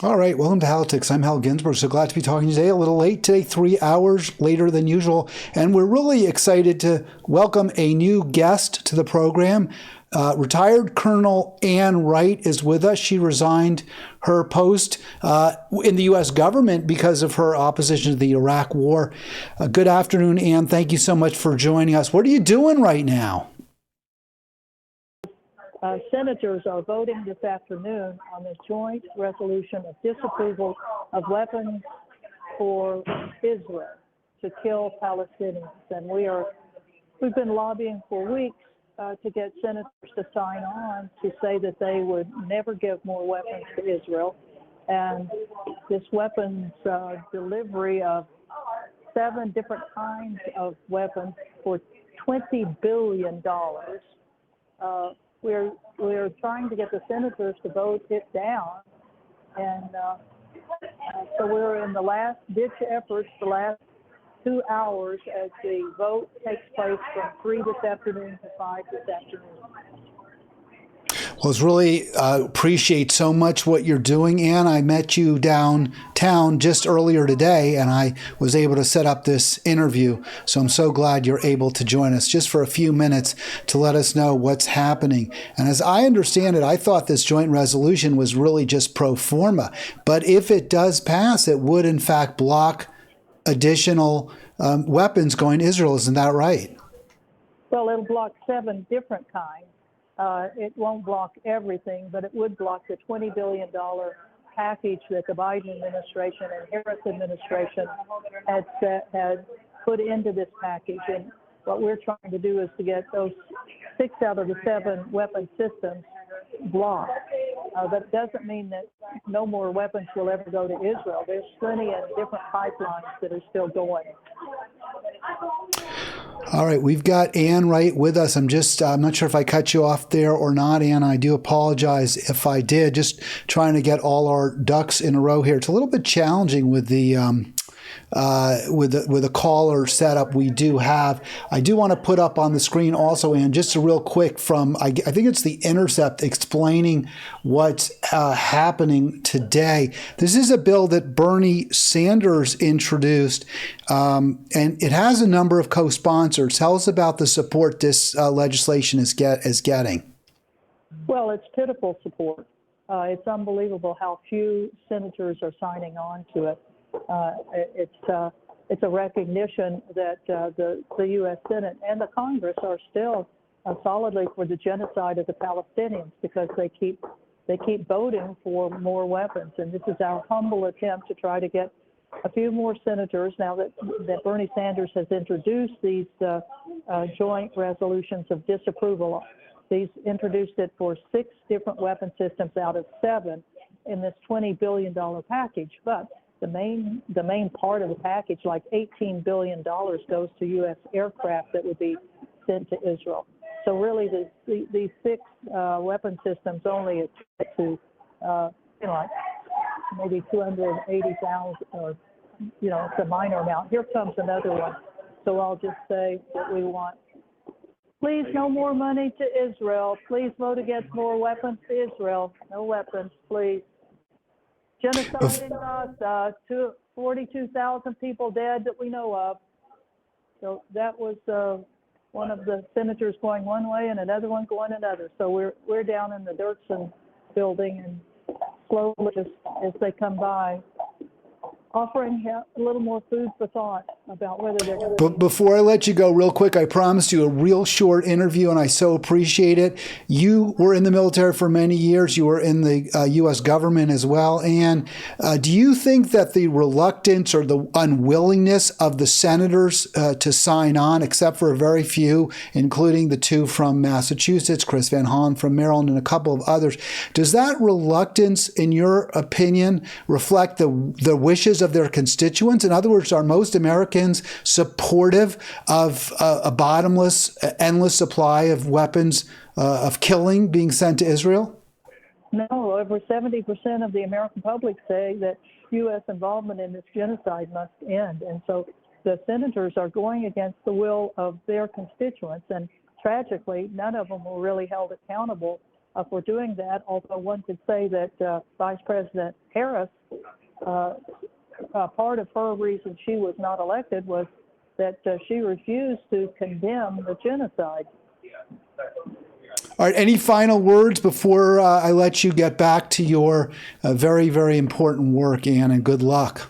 All right, welcome to Halitics. I'm Hal Ginsberg. So glad to be talking today. A little late today, 3 hours later than usual. And we're really excited to welcome a new guest to the program. Retired Colonel Ann Wright is with us. She resigned her post in the U.S. government because of her opposition to the Iraq War. Good afternoon, Ann. Thank you so much for joining us. What are you doing right now? Senators are voting this afternoon on a joint resolution of disapproval of weapons for Israel to kill Palestinians. And we've been lobbying for weeks to get senators to sign on to say that they would never give more weapons to Israel. And this weapons delivery of 7 different kinds of weapons for $20 billion. We're trying to get the senators to vote it down, and so we're in the last ditch efforts, the last 2 hours as the vote takes place from 3 this afternoon to 5 this afternoon. Well, it's really appreciate so much what you're doing, Ann. I met you downtown just earlier today, and I was able to set up this interview. So I'm so glad you're able to join us just for a few minutes to let us know what's happening. And as I understand it, I thought this joint resolution was really just pro forma. But if it does pass, it would in fact block additional weapons going to Israel. Isn't that right? Well, it'll block 7 different kinds. It won't block everything, but it would block the $20 billion package that the Biden administration and Harris administration had put into this package. And what we're trying to do is to get those 6 out of the 7 weapon systems blocked. That doesn't mean that no more weapons will ever go to Israel. There's plenty of different pipelines that are still going. All right, we've got Ann Wright with us. I'm not sure if I cut you off there or not, Ann. I do apologize if I did. Just trying to get all our ducks in a row here. It's a little bit challenging with the with a caller setup we do have. I do want to put up on the screen also, Ann, just a real quick from, I think it's The Intercept explaining what's happening today. This is a bill that Bernie Sanders introduced, and it has a number of co-sponsors. Tell us about the support this legislation is getting. Well, it's pitiful support. It's unbelievable how few senators are signing on to it. It's a recognition that the U.S. Senate and the Congress are still solidly for the genocide of the Palestinians because they keep voting for more weapons. And this is our humble attempt to try to get a few more senators now that Bernie Sanders has introduced these joint resolutions of disapproval. He's introduced it for 6 different weapon systems out of 7 in this $20 billion package. But the main part of the package, like $18 billion, goes to U.S. aircraft that would be sent to Israel. So really, these 6 weapon systems only equate to, like maybe 280,000, or it's a minor amount. Here comes another one. So I'll just say that we want, please, no more money to Israel. Please vote against more weapons to Israel. No weapons, please. Genocide in Gaza, 42,000 people dead that we know of. So that was one of the senators going one way and another one going another. So we're down in the Dirksen building, and slowly as they come by, offering a little more food for thought about whether they're going to. But before I let you go, real quick, I promised you a real short interview, and I so appreciate it. You were in the military for many years. You were in the U.S. government as well. And do you think that the reluctance or the unwillingness of the senators to sign on, except for a very few, including the 2 from Massachusetts, Chris Van Hollen from Maryland, and a couple of others, does that reluctance, in your opinion, reflect the wishes of their constituents? In other words, are most Americans supportive of a bottomless, endless supply of weapons of killing being sent to Israel? No, over 70% of the American public say that U.S. involvement in this genocide must end. And so the senators are going against the will of their constituents. And tragically, none of them were really held accountable for doing that. Although one could say that Vice President Harris, part of her reason she was not elected was that she refused to condemn the genocide. All right, any final words before I let you get back to your very, very important work, Ann, and good luck.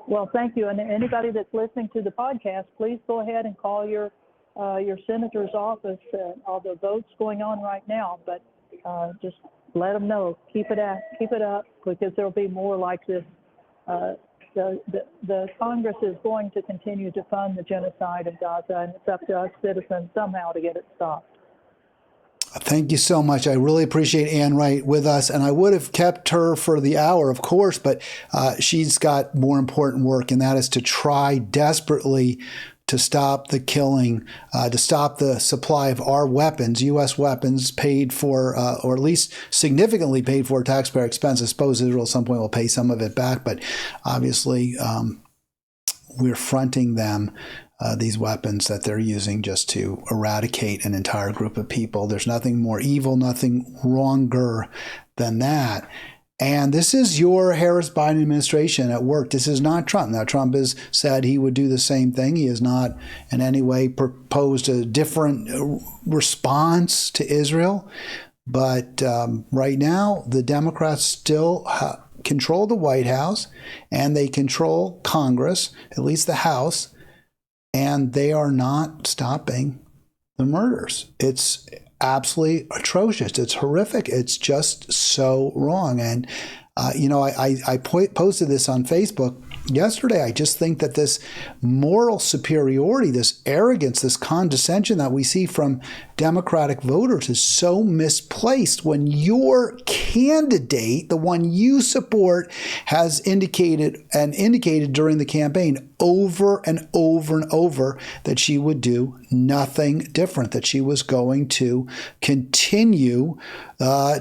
Well, thank you. And anybody that's listening to the podcast, please go ahead and call your senator's office. All the votes going on right now, but just let them know. Keep it up, because there'll be more like this. The Congress is going to continue to fund the genocide of Gaza, and it's up to us citizens somehow to get it stopped. Thank you so much. I really appreciate Ann Wright with us, and I would have kept her for the hour, of course, but she's got more important work, and that is to try desperately to stop the killing, to stop the supply of our weapons, U.S. weapons paid for, or at least significantly paid for taxpayer expense. I suppose Israel at some point will pay some of it back, but obviously we're fronting them these weapons that they're using just to eradicate an entire group of people. There's nothing more evil, nothing wronger than that. And this is your Harris-Biden administration at work. This is not Trump. Now, Trump has said he would do the same thing. He has not in any way proposed a different response to Israel. But right now, the Democrats still control the White House, and they control Congress, at least the House, and they are not stopping the murders. It's absolutely atrocious. It's horrific. It's just so wrong. And, I posted this on Facebook yesterday. I just think that this moral superiority, this arrogance, this condescension that we see from Democratic voters is so misplaced when your candidate, the one you support, has indicated during the campaign over and over and over that she would do nothing different, that she was going to continue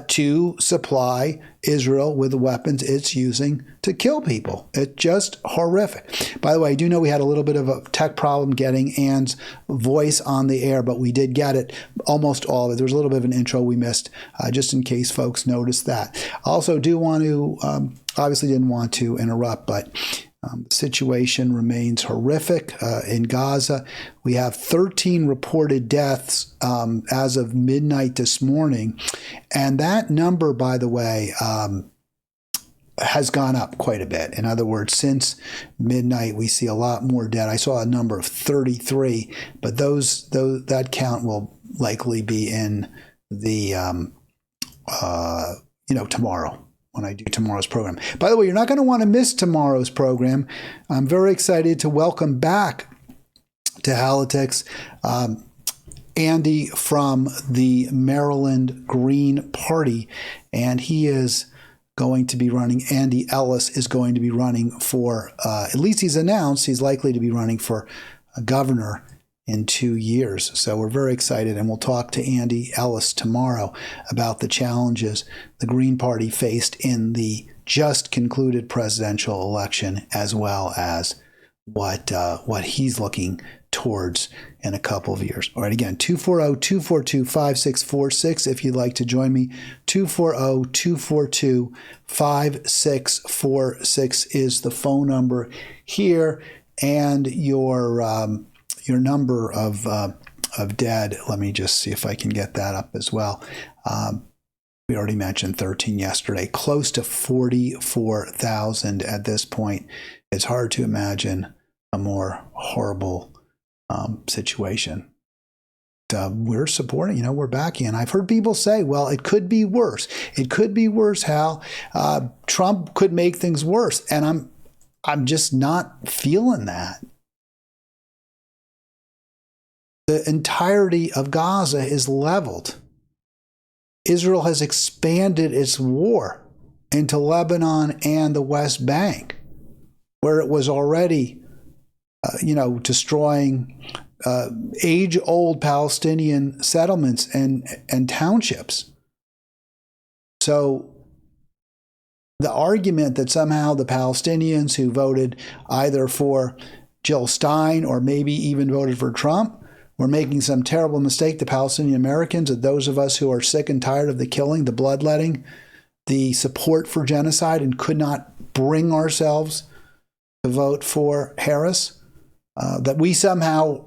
to supply Israel with the weapons it's using to kill people. It's just horrific. By the way, I do know we had a little bit of a tech problem getting Ann's voice on the air, but we did get it, almost all of it. There was a little bit of an intro we missed, just in case folks noticed that. Also do want to, obviously didn't want to interrupt, but the situation remains horrific in Gaza. We have 13 reported deaths as of midnight this morning. And that number, by the way, has gone up quite a bit. In other words, since midnight, we see a lot more dead. I saw a number of 33, but that count will likely be in the, tomorrow, when I do tomorrow's program. By the way, you're not going to want to miss tomorrow's program. I'm very excited to welcome back to Halitics Andy from the Maryland Green Party, and he is going to be running. Andy Ellis is going to be running for, at least he's announced, he's likely to be running for governor in 2 years. So we're very excited, and we'll talk to Andy Ellis tomorrow about the challenges the Green Party faced in the just concluded presidential election, as well as what he's looking towards in a couple of years. All right, again, 240-242-5646 if you'd like to join me. 240-242-5646 is the phone number here, and your number of dead. Let me just see if I can get that up as well. We already mentioned 13 yesterday, close to 44,000 at this point. It's hard to imagine a more horrible situation. We're supporting, we're backing. And I've heard people say, well, it could be worse. It could be worse, Hal. Trump could make things worse. And I'm just not feeling that. The entirety of Gaza is leveled. Israel has expanded its war into Lebanon and the West Bank, where it was already destroying age-old Palestinian settlements and townships. So the argument that somehow the Palestinians who voted either for Jill Stein or maybe even voted for Trump we're making some terrible mistake, the Palestinian Americans, and those of us who are sick and tired of the killing, the bloodletting, the support for genocide, and could not bring ourselves to vote for Harris, that we somehow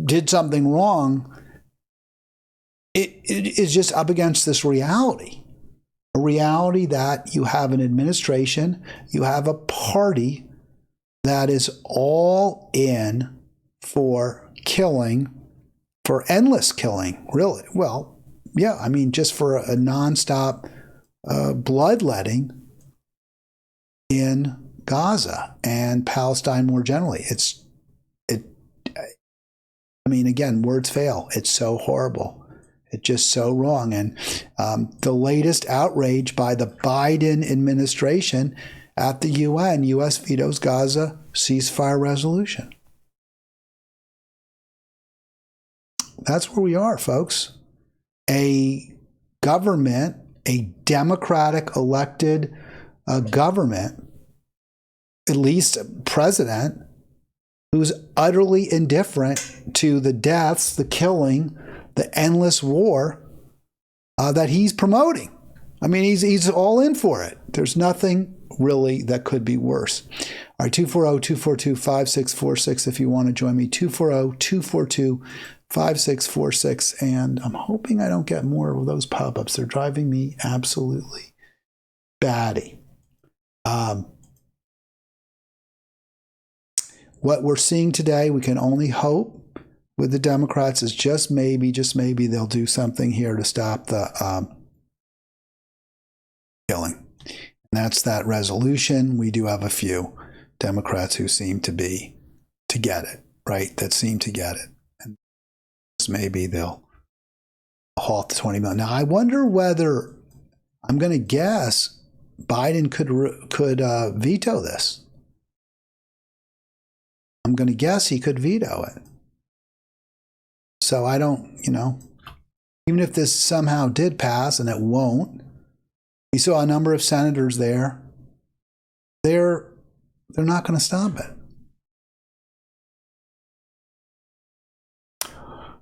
did something wrong. It is just up against this reality. A reality that you have an administration, you have a party that is all in for killing, for endless killing, really. Well, yeah, I mean, just for a nonstop bloodletting in Gaza and Palestine more generally. I mean, again, words fail. It's so horrible. It's just so wrong. And the latest outrage by the Biden administration at the UN, U.S. vetoes Gaza ceasefire resolution. That's where we are, folks. A government, a Democratic elected government, at least a president, who's utterly indifferent to the deaths, the killing, the endless war that he's promoting. I mean, he's all in for it. There's nothing really that could be worse. All right, 240-242-5646 if you want to join me. 240-242-5646. And I'm hoping I don't get more of those pop-ups. They're driving me absolutely batty. What we're seeing today, we can only hope with the Democrats is just maybe they'll do something here to stop the killing. And that's that resolution. We do have a few Democrats who seem to get it, right? That seem to get it. And maybe they'll halt the 20 million. Now, I wonder whether, I'm going to guess, Biden could veto this. I'm going to guess he could veto it. So I don't, even if this somehow did pass, and it won't, we saw a number of senators there. They're not going to stop it.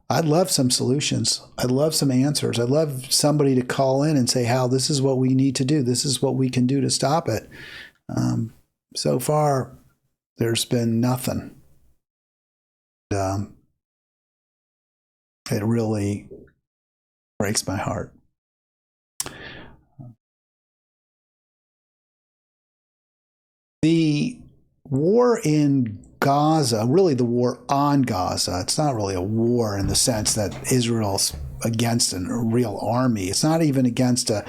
I'd love some solutions. I'd love some answers. I'd love somebody to call in and say, Hal, this is what we need to do. This is what we can do to stop it. So far, there's been nothing. It really breaks my heart. The war in Gaza, really the war on Gaza, it's not really a war in the sense that Israel's against a real army. It's not even against a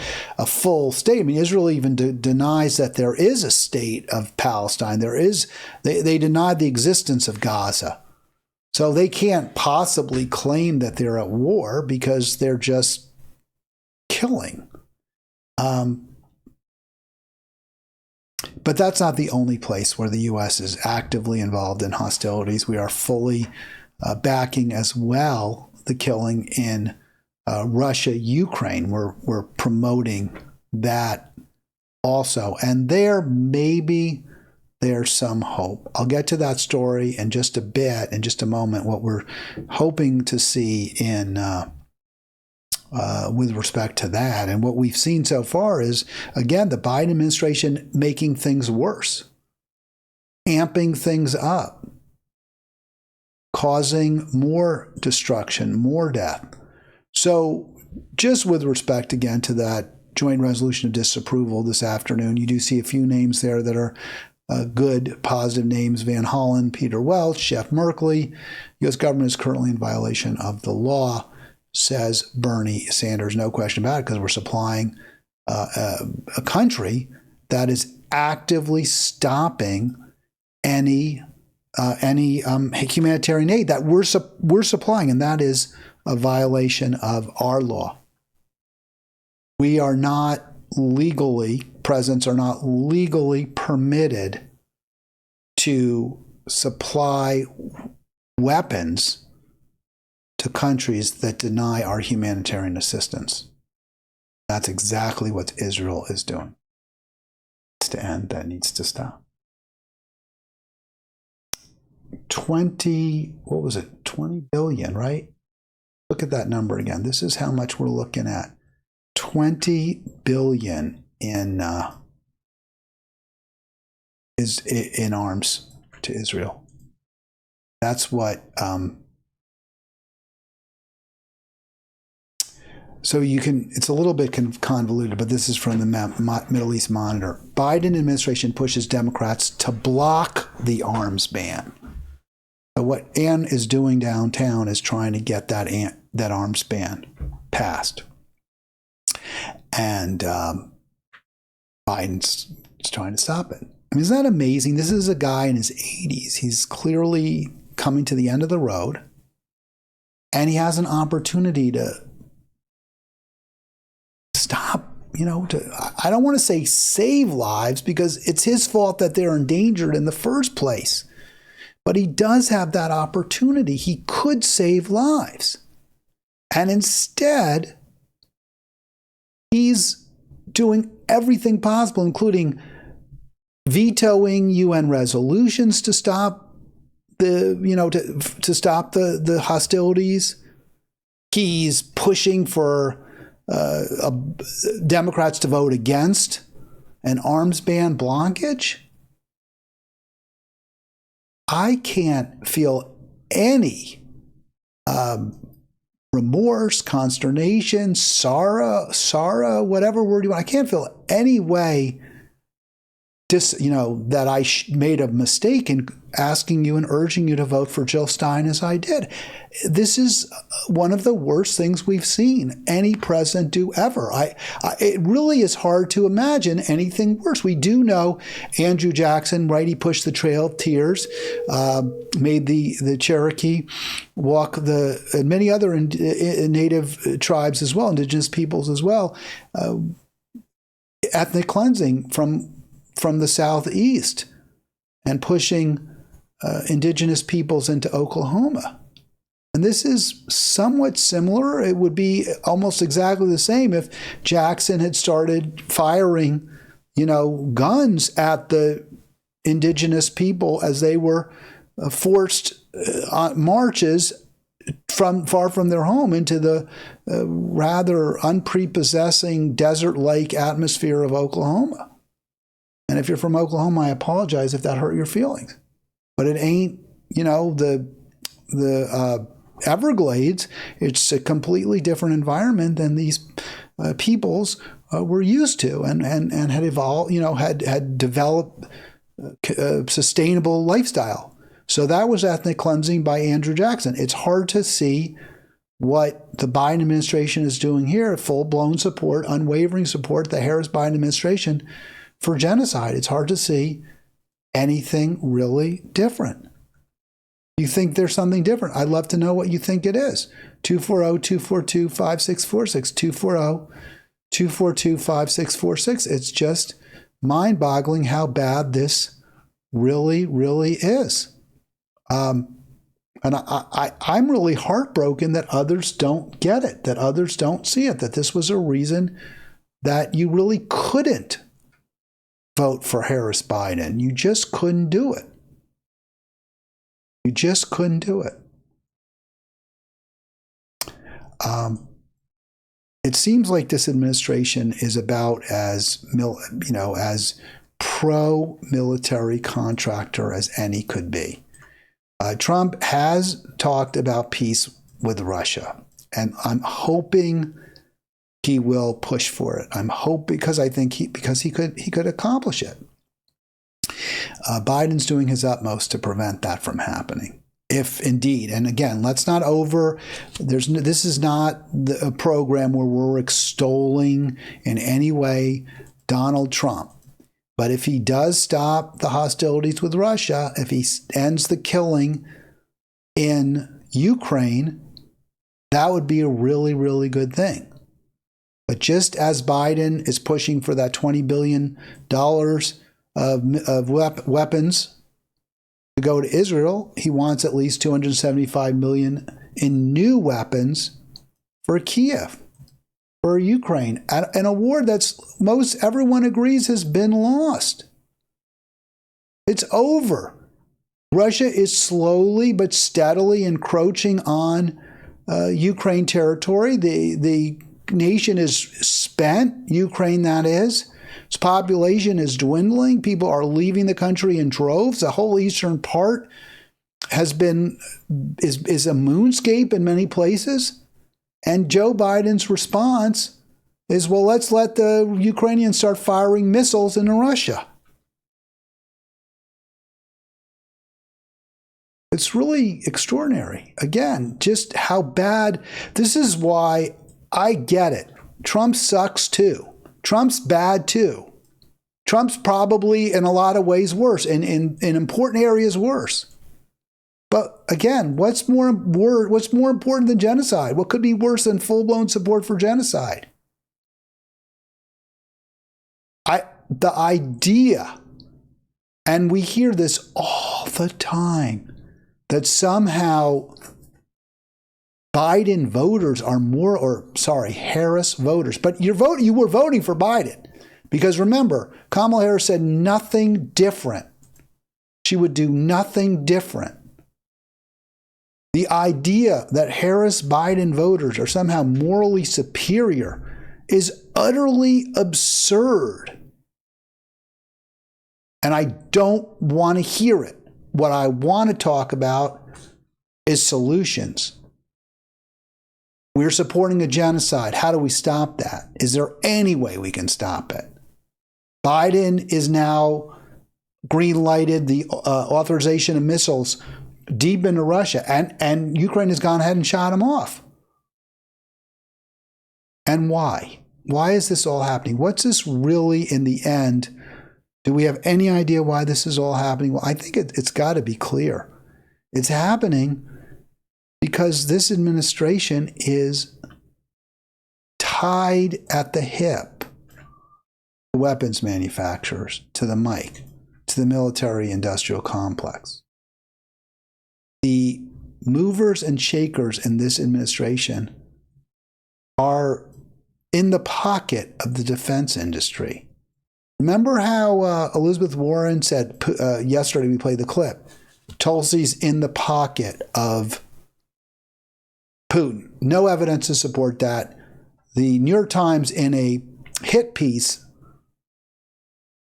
full state. I mean, Israel even denies that there is a state of Palestine. They deny the existence of Gaza. So they can't possibly claim that they're at war because they're just killing. But that's not the only place where the U.S. is actively involved in hostilities. We are fully backing as well the killing in Russia, Ukraine. We're promoting that also. And maybe there's some hope. I'll get to that story in just a bit, in just a moment, what we're hoping to see in with respect to that. And what we've seen so far is, again, the Biden administration making things worse, amping things up, causing more destruction, more death. So just with respect, again, to that joint resolution of disapproval this afternoon, you do see a few names there that are good, positive names: Van Hollen, Peter Welch, Jeff Merkley. U.S. government is currently in violation of the law, says Bernie Sanders. No question about it, because we're supplying a country that is actively stopping any humanitarian aid that we're supplying, and that is a violation of our law. We are not presidents are not legally permitted to supply weapons to countries that deny our humanitarian assistance. That's exactly what Israel is doing. It's to end. That needs to stop. what was it? 20 billion, right? Look at that number again. This is how much we're looking at. 20 billion in arms to Israel. That's what. So you can. It's a little bit convoluted, but this is from the Middle East Monitor. Biden administration pushes Democrats to block the arms ban. So what Ann is doing downtown is trying to get that arms ban passed, and Biden's trying to stop it. I mean, isn't that amazing? This is a guy in his 80s. He's clearly coming to the end of the road, and he has an opportunity to stop, I don't want to say save lives because it's his fault that they're endangered in the first place. But he does have that opportunity. He could save lives. And instead, he's doing everything possible, including vetoing UN resolutions to stop to stop the hostilities. He's pushing for Democrats to vote against an arms ban blockage. I can't feel any remorse, consternation, sorrow, whatever word you want. I can't feel any way that I made a mistake in asking you and urging you to vote for Jill Stein as I did. This is one of the worst things we've seen any president do ever. It really is hard to imagine anything worse. We do know Andrew Jackson, right? He pushed the Trail of Tears, made the Cherokee walk and many other native tribes as well, indigenous peoples as well, ethnic cleansing from the southeast and pushing indigenous peoples into Oklahoma. And this is somewhat similar. It would be almost exactly the same if Jackson had started firing, guns at the indigenous people as they were forced on marches far from their home into the rather unprepossessing desert-like atmosphere of Oklahoma. And if you're from Oklahoma, I apologize if that hurt your feelings. But it ain't, the Everglades. It's a completely different environment than these peoples were used to and had evolved, had developed a sustainable lifestyle. So that was ethnic cleansing by Andrew Jackson. It's hard to see what the Biden administration is doing here, full-blown support, unwavering support, the Harris-Biden administration for genocide. It's hard to see anything really different. You think there's something different? I'd love to know what you think it is. 240-242-5646. 240-242-5646. It's just mind-boggling how bad this really, really is. And I'm really heartbroken that others don't get it, that others don't see it, that this was a reason that you really couldn't vote for Harris-Biden. You just couldn't do it. You just couldn't do it. It seems like this administration is about as pro-military contractor as any could be. Trump has talked about peace with Russia, and I'm hoping he will push for it. I'm hoping because I think he could accomplish it. Biden's doing his utmost to prevent that from happening. If indeed, and again, let's not this is not a program where we're extolling in any way Donald Trump. But if he does stop the hostilities with Russia, if he ends the killing in Ukraine, that would be a really, really good thing. But just as Biden is pushing for that $20 billion of weapons to go to Israel, he wants at least $275 million in new weapons for Kiev, for Ukraine, and a war that's most everyone agrees has been lost. It's over. Russia is slowly but steadily encroaching on Ukraine territory. The nation is spent, Ukraine that is. Its population is dwindling. People are leaving the country in droves. The whole eastern part is a moonscape in many places. And Joe Biden's response is, well, let's let the Ukrainians start firing missiles into Russia. It's really extraordinary. Again, just how bad. This is why I get it. Trump sucks too. Trump's bad too. Trump's probably in a lot of ways worse, and in important areas worse. But again, what's more important than genocide? What could be worse than full-blown support for genocide? The idea, and we hear this all the time, that somehow Biden voters are Harris voters. But you were voting for Biden. Because remember, Kamala Harris said nothing different. She would do nothing different. The idea that Harris-Biden voters are somehow morally superior is utterly absurd. And I don't want to hear it. What I want to talk about is solutions. We're supporting a genocide. How do we stop that? Is there any way we can stop it? Biden is now green-lighted the authorization of missiles deep into Russia, and Ukraine has gone ahead and shot them off. And why? Why is this all happening? What's this really in the end? Do we have any idea why this is all happening? Well, I think it's got to be clear. It's happening because this administration is tied at the hip to weapons manufacturers, to the mic, to the military-industrial complex. The movers and shakers in this administration are in the pocket of the defense industry. Remember how Elizabeth Warren said yesterday, we played the clip, Tulsi's in the pocket of Putin. No evidence to support that. The New York Times, in a hit piece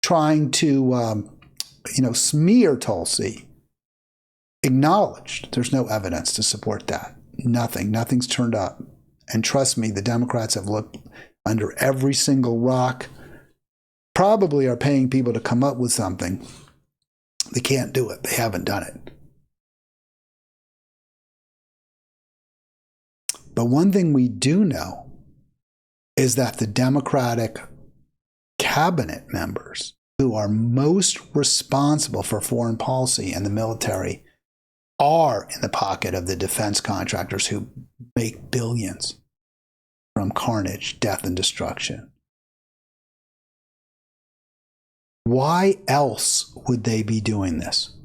trying to smear Tulsi, acknowledged there's no evidence to support that. Nothing's turned up. And trust me, the Democrats have looked under every single rock, probably are paying people to come up with something. They can't do it. They haven't done it. But one thing we do know is that the Democratic cabinet members who are most responsible for foreign policy and the military are in the pocket of the defense contractors who make billions from carnage, death, and destruction. Why else would they be doing this?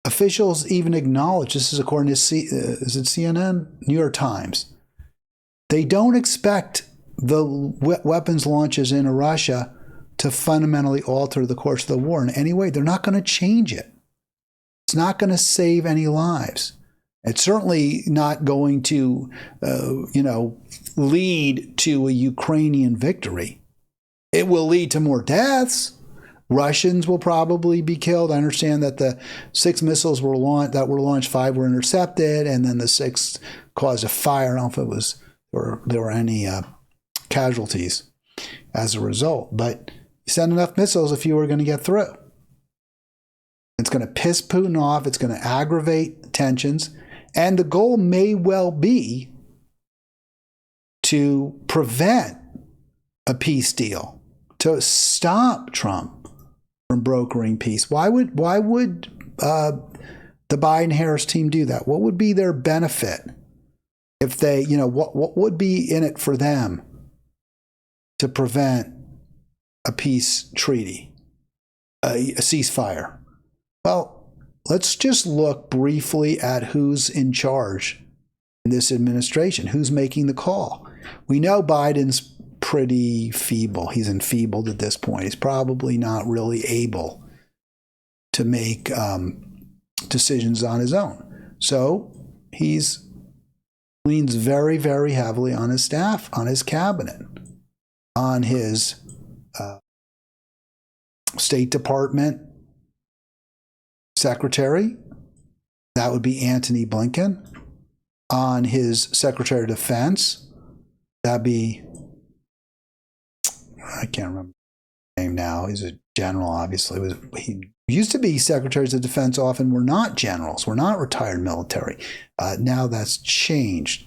Officials even acknowledge, this is according to is it CNN? New York Times. They don't expect the weapons launches into Russia to fundamentally alter the course of the war in any way. They're not going to change it. It's not going to save any lives. It's certainly not going to, lead to a Ukrainian victory. It will lead to more deaths. Russians will probably be killed. I understand that the 6 missiles were launched, 5 were intercepted, and then the 6th caused a fire. I don't know if it was or there were any casualties as a result. But you send enough missiles, a few are going to get through. It's going to piss Putin off. It's going to aggravate tensions. And the goal may well be to prevent a peace deal, to stop Trump from brokering peace. Why would the Biden-Harris team do that? What would be their benefit if they, what would be in it for them to prevent a peace treaty, a ceasefire? Well, let's just look briefly at who's in charge in this administration, who's making the call. We know Biden's pretty feeble. He's enfeebled at this point. He's probably not really able to make decisions on his own. So he's leans very, very heavily on his staff, on his cabinet, on his State Department secretary. That would be Antony Blinken. On his Secretary of Defense, that'd be, I can't remember his name now. He's a general, obviously. He used to be Secretaries of Defense often were not generals, were not retired military. Now that's changed.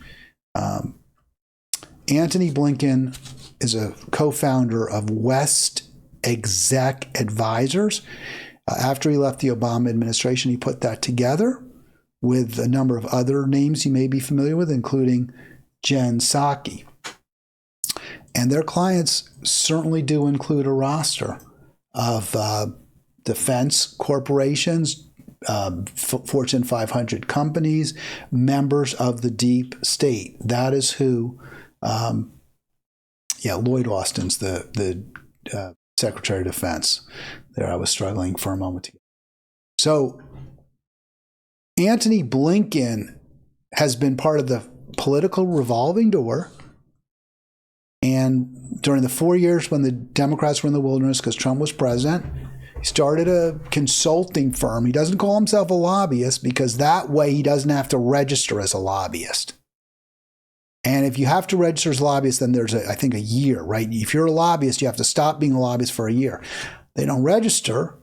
Antony Blinken is a co-founder of West Exec Advisors. After he left the Obama administration, he put that together with a number of other names you may be familiar with, including Jen Psaki. And their clients certainly do include a roster of defense corporations, Fortune 500 companies, members of the deep state. That is who, Lloyd Austin's the Secretary of Defense. There, I was struggling for a moment. So Antony Blinken has been part of the political revolving door. And during the 4 years when the Democrats were in the wilderness because Trump was president, he started a consulting firm. He doesn't call himself a lobbyist because that way he doesn't have to register as a lobbyist. And if you have to register as a lobbyist, then there's, I think, a year, right? If you're a lobbyist, you have to stop being a lobbyist for a year. They don't register,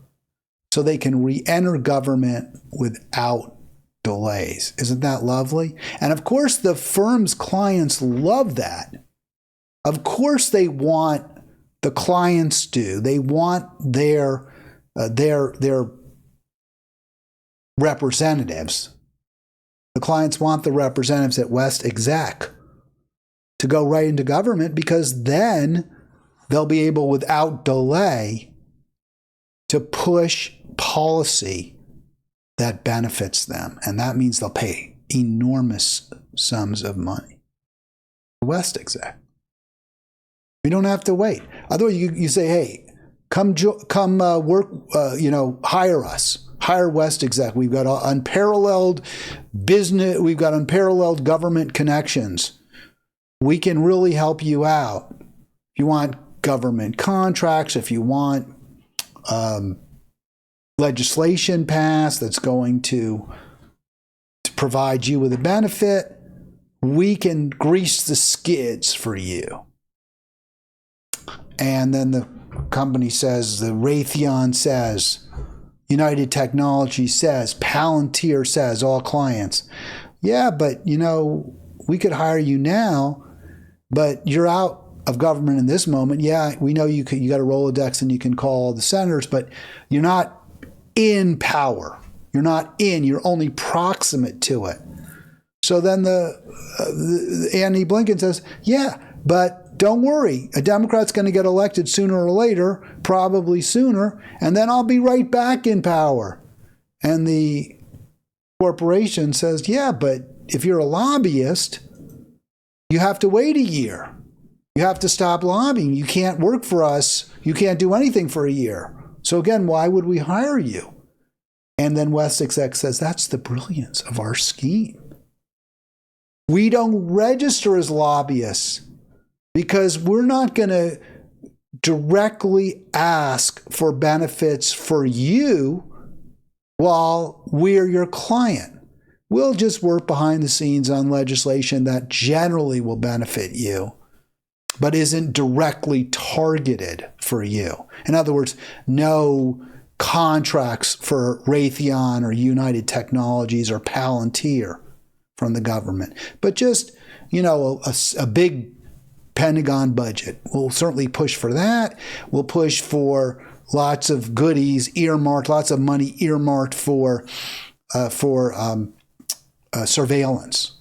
so they can re-enter government without delays. Isn't that lovely? And of course, the firm's clients love that. Of course, they want the clients do. They want their representatives. The clients want the representatives at West Exec to go right into government because then they'll be able, without delay, to push policy that benefits them. And that means they'll pay enormous sums of money. West Exec. We don't have to wait. Otherwise, you say, hey, come work, hire us. Hire West Exec. We've got unparalleled business. We've got unparalleled government connections. We can really help you out. If you want government contracts, if you want legislation passed that's going to provide you with a benefit, we can grease the skids for you. And then the company says, the Raytheon says, United Technology says, Palantir says, all clients, yeah, but we could hire you now, but you're out of government in this moment. Yeah, we know you got a Rolodex and you can call all the senators, but you're not in power. You're only proximate to it. So then the Antony Blinken says, yeah, but don't worry, a Democrat's going to get elected sooner or later, probably sooner, and then I'll be right back in power. And the corporation says, yeah, but if you're a lobbyist, you have to wait a year. You have to stop lobbying. You can't work for us. You can't do anything for a year. So again, why would we hire you? And then West Exec says, that's the brilliance of our scheme. We don't register as lobbyists because we're not going to directly ask for benefits for you while we're your client. We'll just work behind the scenes on legislation that generally will benefit you, but isn't directly targeted for you. In other words, no contracts for Raytheon or United Technologies or Palantir from the government, but just, a big Pentagon budget. We'll certainly push for that. We'll push for lots of goodies earmarked, lots of money earmarked for surveillance,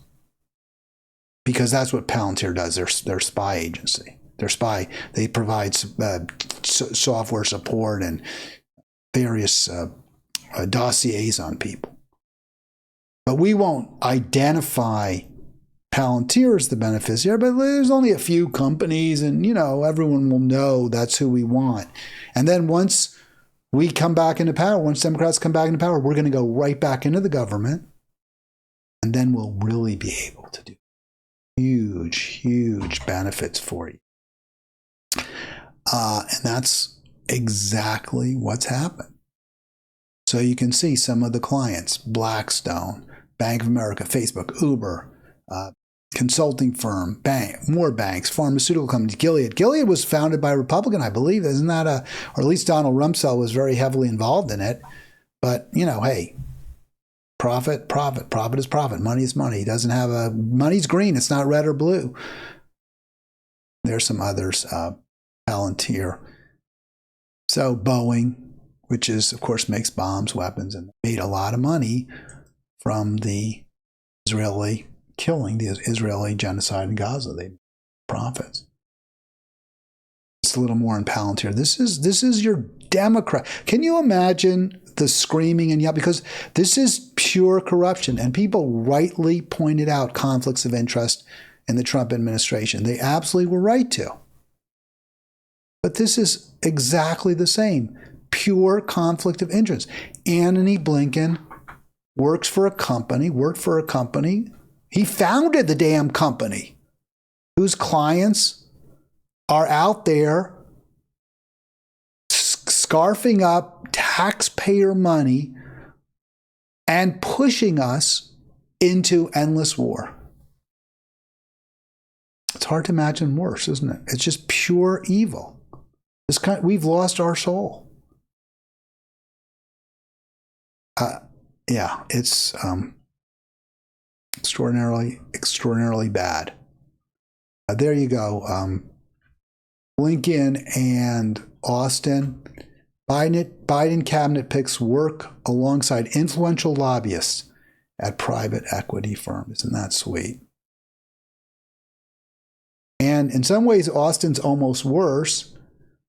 because that's what Palantir does. They're spy agency. They provide software support and various dossiers on people. But we won't identify Palantir as the beneficiary, but there's only a few companies, and everyone will know that's who we want. And then once we come back into power, once Democrats come back into power, we're going to go right back into the government, and then we'll really be able to do huge, huge benefits for you. And that's exactly what's happened. So you can see some of the clients: Blackstone, Bank of America, Facebook, Uber, consulting firm, bank, more banks, pharmaceutical companies, Gilead. Gilead was founded by a Republican, I believe. Isn't that or at least Donald Rumsfeld was very heavily involved in it. But, hey, profit is profit. Money is money. It doesn't have money's green. It's not red or blue. There's some others, Palantir. So Boeing, which is, of course, makes bombs, weapons, and made a lot of money from the Israeli killing, the Israeli genocide in Gaza. They profits. It's a little more in Palantir. This is your Democrat. Can you imagine the screaming and yell? Because this is pure corruption, and people rightly pointed out conflicts of interest in the Trump administration. They absolutely were right to. But this is exactly the same. Pure conflict of interest. Antony Blinken worked for a company. He founded the damn company whose clients are out there scarfing up taxpayer money and pushing us into endless war. It's hard to imagine worse, isn't it? It's just pure evil. We've lost our soul. Yeah, it's extraordinarily bad. There you go. Blinken and Austin. Biden cabinet picks work alongside influential lobbyists at private equity firms. Isn't that sweet? And in some ways, Austin's almost worse,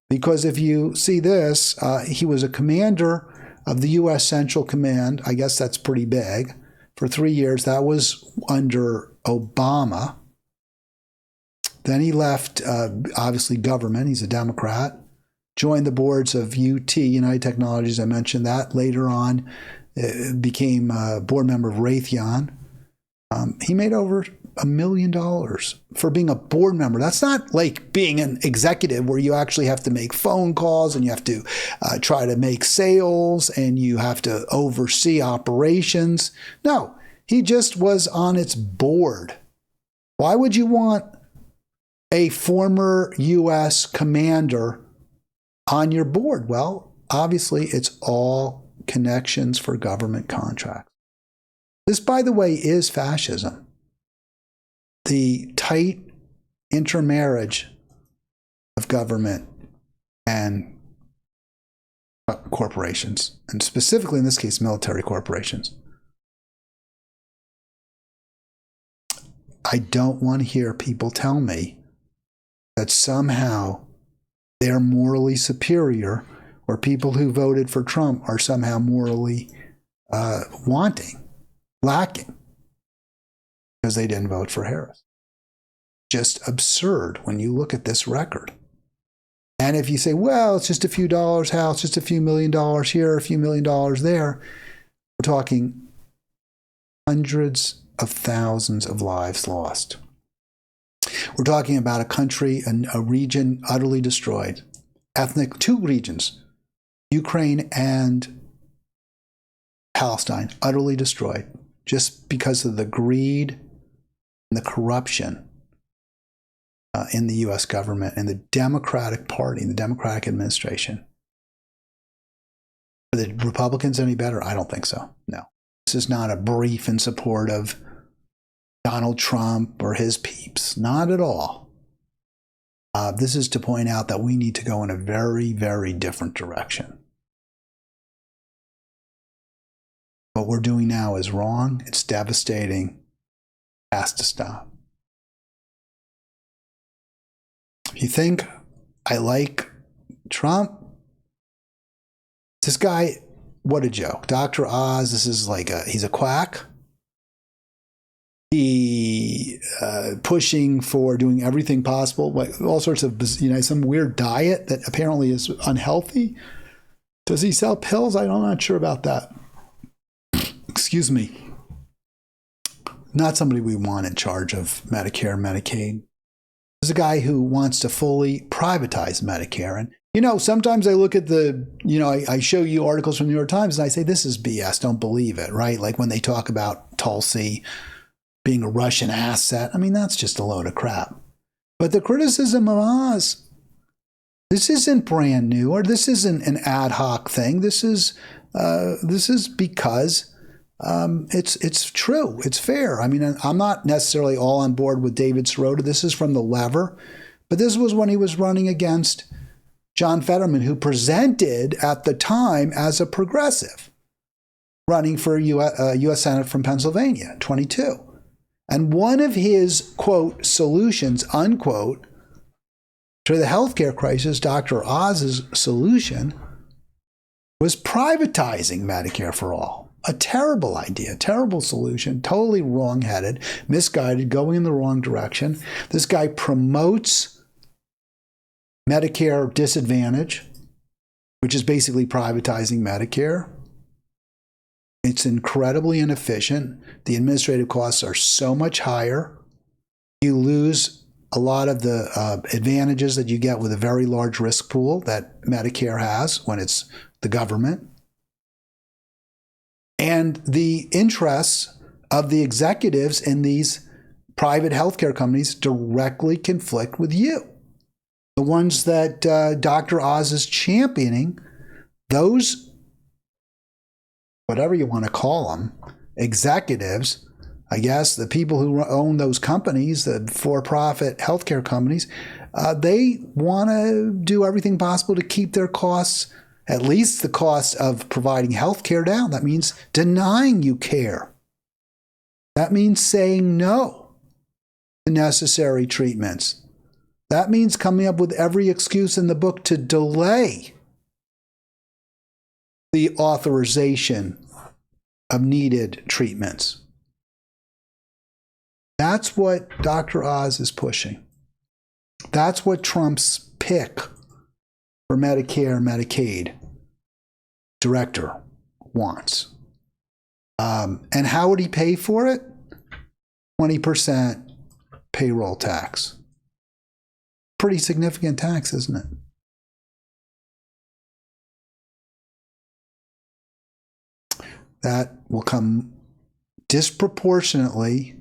because if you see this, he was a commander of the U.S. Central Command. I guess that's pretty big. For 3 years. That was under Obama. Then he left, obviously, government. He's a Democrat. Joined the boards of UT, United Technologies. I mentioned that. Later on, became a board member of Raytheon. He made over $1 million for being a board member. That's not like being an executive where you actually have to make phone calls and you have to try to make sales and you have to oversee operations. No, he just was on its board. Why would you want a former U.S. commander on your board? Well, obviously, it's all connections for government contracts. This, by the way, is fascism. The tight intermarriage of government and corporations, and specifically in this case, military corporations. I don't want to hear people tell me that somehow they're morally superior, or people who voted for Trump are somehow morally lacking, because they didn't vote for Harris. Just absurd when you look at this record. And if you say, well, it's just a few dollars, Hal, it's just a few $1 million here, a few $1 million there, we're talking hundreds of thousands of lives lost. We're talking about a country, a region utterly destroyed. Two regions, Ukraine and Palestine, utterly destroyed, just because of the greed and the corruption in the U.S. government and the Democratic Party, the Democratic administration. Are the Republicans any better? I don't think so. No. This is not a brief in support of Donald Trump or his peeps. Not at all. This is to point out that we need to go in a very, very different direction. What we're doing now is wrong. It's devastating. It has to stop. If you think I like Trump, this guy, what a joke. Dr. Oz, this is like he's a quack. He pushing for doing everything possible, like all sorts of, some weird diet that apparently is unhealthy. Does he sell pills? I'm not sure about that. Excuse me. Not somebody we want in charge of Medicare and Medicaid. There's a guy who wants to fully privatize Medicare. And, sometimes I look at I show you articles from the New York Times and I say, this is BS. Don't believe it, right? Like when they talk about Tulsi being a Russian asset. I mean, that's just a load of crap. But the criticism of Oz, this isn't brand new, or this isn't an ad hoc thing. This is because it's true. It's fair. I mean, I'm not necessarily all on board with David Sirota. This is from The Lever. But this was when he was running against John Fetterman, who presented at the time as a progressive, running for U.S. Senate from Pennsylvania, 22. And one of his, quote, solutions, unquote, to the healthcare crisis, Dr. Oz's solution, was privatizing Medicare for all. A terrible idea, terrible solution, totally wrong-headed, misguided, going in the wrong direction. This guy promotes Medicare disadvantage, which is basically privatizing Medicare. It's incredibly inefficient. The administrative costs are so much higher. You lose a lot of the advantages that you get with a very large risk pool that Medicare has when it's the government. And the interests of the executives in these private healthcare companies directly conflict with you. The ones that Dr. Oz is championing, those, whatever you want to call them, executives, I guess, the people who own those companies, the for-profit healthcare companies, they want to do everything possible to keep their costs, at least the cost of providing healthcare, down. That means denying you care. That means saying no to necessary treatments. That means coming up with every excuse in the book to delay the authorization of needed treatments. That's what Dr. Oz is pushing. That's what Trump's pick for Medicare and Medicaid director wants. And how would he pay for it? 20% payroll tax. Pretty significant tax, isn't it? That will come disproportionately,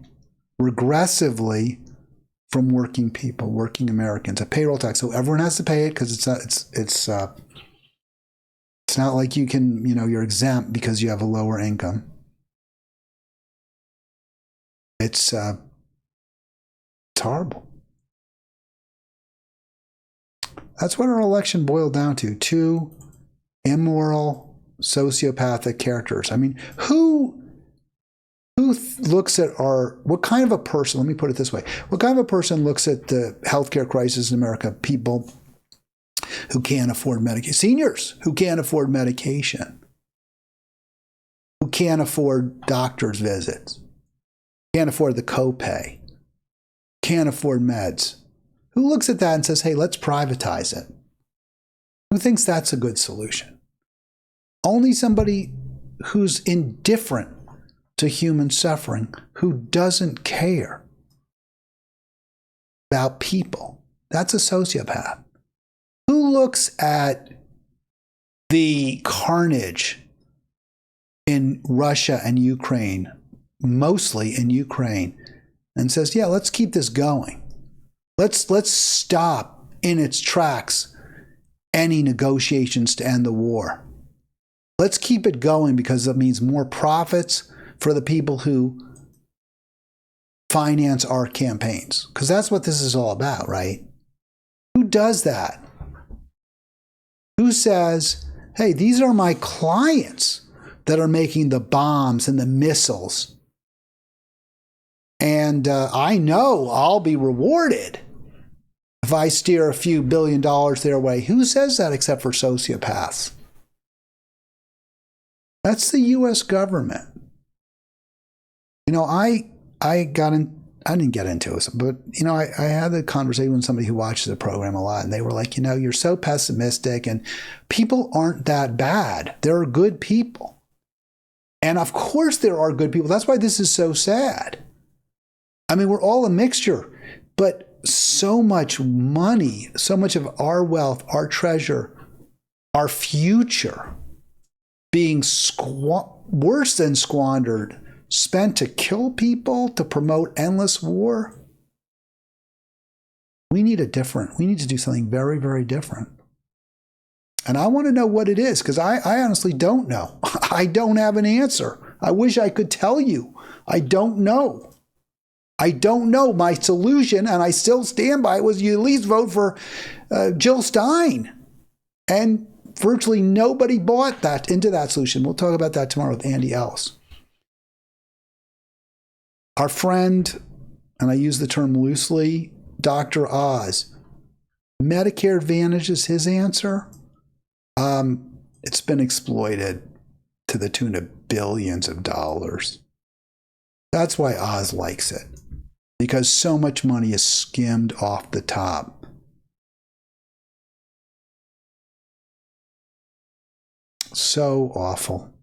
regressively from working people, working Americans. A payroll tax, so everyone has to pay it because it's not like you can, you're exempt because you have a lower income. It's horrible. That's what our election boiled down to. Two immoral, sociopathic characters. I mean, who looks at what kind of a person, let me put it this way, what kind of a person looks at the healthcare crisis in America? People who can't afford medication, seniors who can't afford medication, who can't afford doctor's visits, can't afford the copay, can't afford meds. Who looks at that and says, hey, let's privatize it? Who thinks that's a good solution? Only somebody who's indifferent to human suffering, who doesn't care about people. That's a sociopath. Who looks at the carnage in Russia and Ukraine, mostly in Ukraine, and says, yeah, let's keep this going. Let's stop in its tracks any negotiations to end the war. Let's keep it going because it means more profits for the people who finance our campaigns. Because that's what this is all about, right? Who does that? Who says, hey, these are my clients that are making the bombs and the missiles. And I know I'll be rewarded if I steer a few $1 billion their way. Who says that except for sociopaths? That's the U.S. government. I didn't get into it, but I had a conversation with somebody who watches the program a lot, and they were like, you're so pessimistic, and people aren't that bad. There are good people. And of course there are good people. That's why this is so sad. I mean, we're all a mixture, but so much money, so much of our wealth, our treasure, our future being worse than squandered, spent to kill people, to promote endless war. We need to do something very, very different. And I want to know what it is, because I honestly don't know. I don't have an answer. I wish I could tell you. I don't know. I don't know. My solution, and I still stand by it, was you at least vote for Jill Stein. And virtually nobody bought into that solution. We'll talk about that tomorrow with Andy Ellis. Our friend, and I use the term loosely, Dr. Oz, Medicare Advantage is his answer. It's been exploited to the tune of billions of dollars. That's why Oz likes it, because so much money is skimmed off the top. So awful.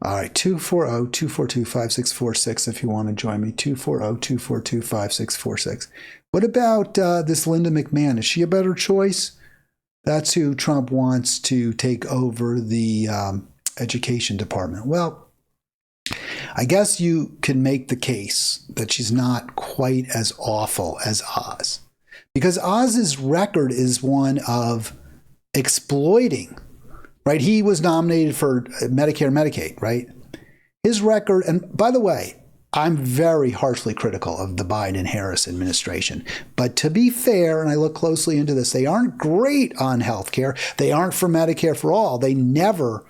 All right, 240-242-5646 if you want to join me, 240-242-5646. What about this Linda McMahon? Is she a better choice? That's who Trump wants to take over the education department. Well, I guess you can make the case that she's not quite as awful as Oz, because Oz's record is one of exploiting. Right? He was nominated for Medicare, Medicaid, right? His record, and by the way, I'm very harshly critical of the Biden-Harris administration. But to be fair, and I look closely into this, they aren't great on health care. They aren't for Medicare for all. They never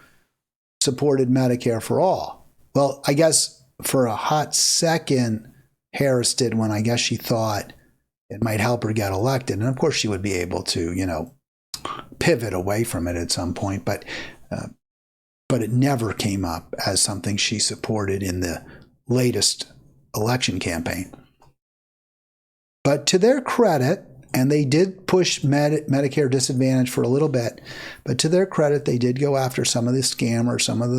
supported Medicare for all. Well, I guess for a hot second, Harris did, when I guess she thought it might help her get elected. And of course she would be able to, pivot away from it at some point, but it never came up as something she supported in the latest election campaign. But to their credit, and they did push Medicare disadvantage for a little bit, but to their credit, they did go after some of the scammers, some of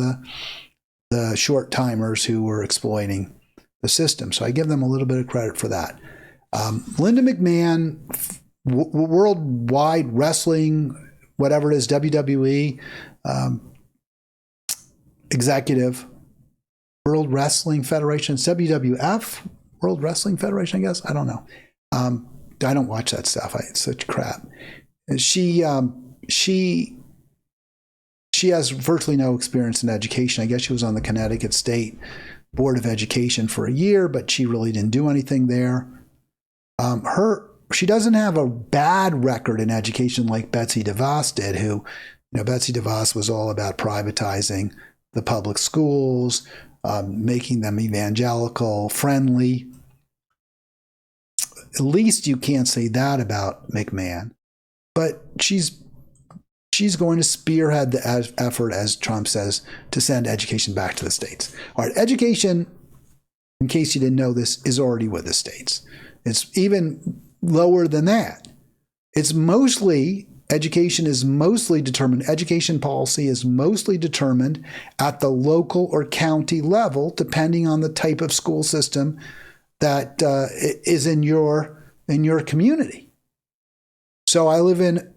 the short timers who were exploiting the system. So I give them a little bit of credit for that. Linda McMahon, Worldwide Wrestling, whatever it is, WWE executive, World Wrestling Federation, WWF, World Wrestling Federation, I guess. I don't know. I don't watch that stuff. It's such crap. She has virtually no experience in education. I guess she was on the Connecticut State Board of Education for a year, but she really didn't do anything there. She doesn't have a bad record in education like Betsy DeVos did, who, Betsy DeVos was all about privatizing the public schools, making them evangelical friendly. At least you can't say that about McMahon. But she's going to spearhead the effort, as Trump says, to send education back to the states. All right, education, in case you didn't know this, is already with the states. It's even lower than that. Education policy is mostly determined at the local or county level, depending on the type of school system that is in your community. So I live in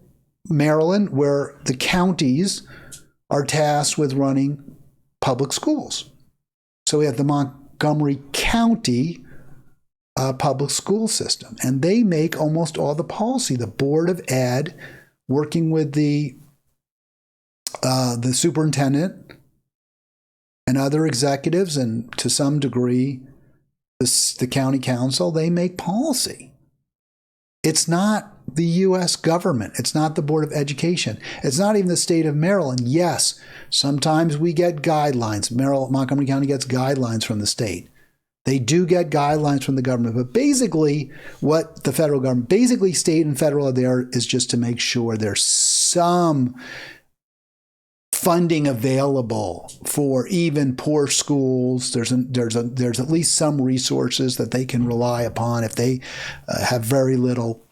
Maryland, where the counties are tasked with running public schools. So we have the Montgomery County public school system, and they make almost all the policy. The Board of Ed, working with the superintendent and other executives, and to some degree the county council, they make policy. It's not the U.S. government. It's not the Board of Education. It's not even the state of Maryland. Yes, sometimes we get guidelines. Montgomery County gets guidelines from the state. They do get guidelines from the government, but basically what the federal government, basically state and federal are there is just to make sure there's some funding available for even poor schools. There's at least some resources that they can rely upon if they have very little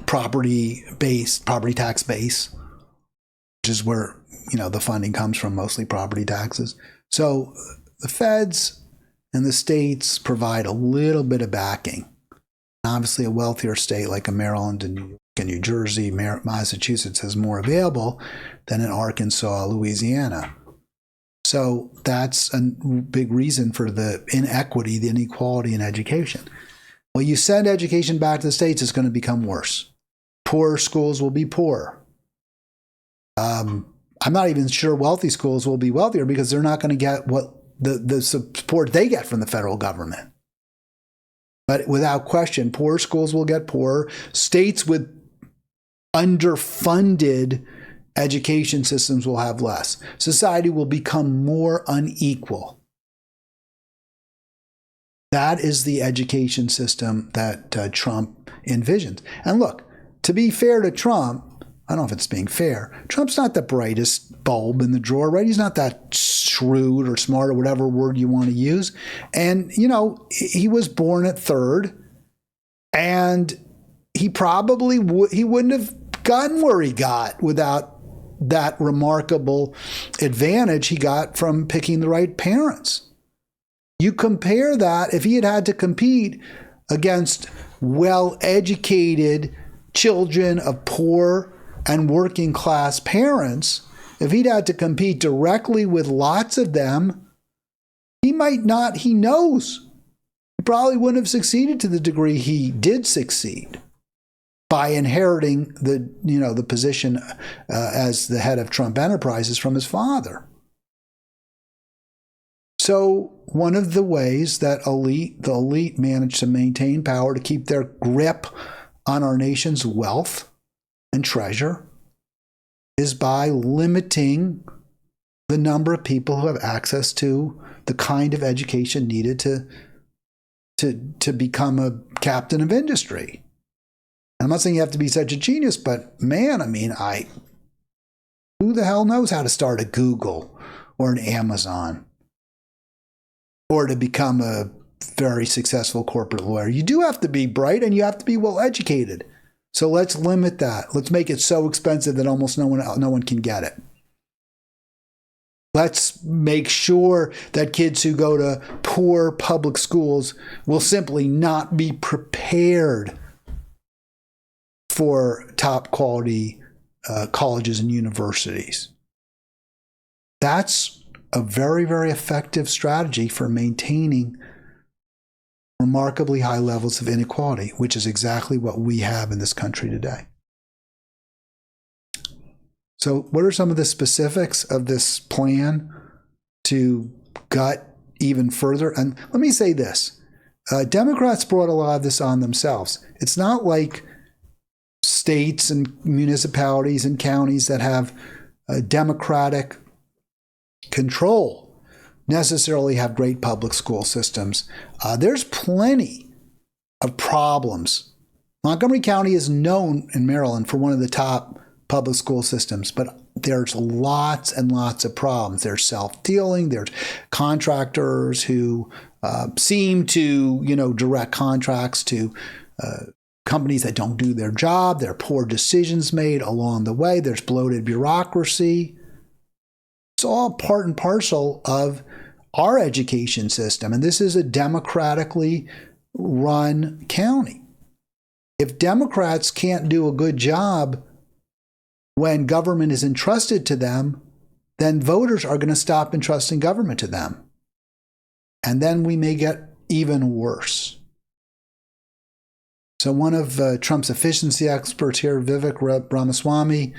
property tax base, which is where the funding comes from, mostly property taxes. So the feds and the states provide a little bit of backing. Obviously, a wealthier state like Maryland and New York and New Jersey, Massachusetts has more available than in Arkansas, Louisiana. So that's a big reason for the inequity, the inequality in education. Well, you send education back to the states, it's going to become worse. Poor schools will be poorer. I'm not even sure wealthy schools will be wealthier because they're not going to get what the support they get from the federal government. But without question, poor schools will get poorer. States with underfunded education systems will have less. Society will become more unequal. That is the education system that Trump envisions. And look, to be fair to Trump, I don't know if it's being fair. Trump's not the brightest bulb in the drawer, right? He's not that shrewd or smart or whatever word you want to use. And, he was born at third, and he probably he wouldn't have gotten where he got without that remarkable advantage he got from picking the right parents. You compare that, if he had had to compete against well-educated children of poor and working class parents, if he'd had to compete directly with lots of them, he knows. He probably wouldn't have succeeded to the degree he did succeed by inheriting the position as the head of Trump Enterprises from his father. So one of the ways that the elite managed to maintain power, to keep their grip on our nation's wealth and treasure, is by limiting the number of people who have access to the kind of education needed to become a captain of industry. I'm not saying you have to be such a genius, but man, who the hell knows how to start a Google or an Amazon or to become a very successful corporate lawyer? You do have to be bright and you have to be well educated. So let's limit that. Let's make it so expensive that almost no one can get it. Let's make sure that kids who go to poor public schools will simply not be prepared for top quality colleges and universities. That's a very, very effective strategy for maintaining remarkably high levels of inequality, which is exactly what we have in this country today. So what are some of the specifics of this plan to gut even further? And let me say this. Democrats brought a lot of this on themselves. It's not like states and municipalities and counties that have Democratic control necessarily have great public school systems. There's plenty of problems. Montgomery County is known in Maryland for one of the top public school systems, but there's lots and lots of problems. There's self-dealing. There's contractors who seem to, direct contracts to companies that don't do their job. There are poor decisions made along the way. There's bloated bureaucracy. It's all part and parcel of our education system. And this is a democratically run county. If Democrats can't do a good job when government is entrusted to them, then voters are going to stop entrusting government to them. And then we may get even worse. So one of Trump's efficiency experts here, Vivek Ramaswamy,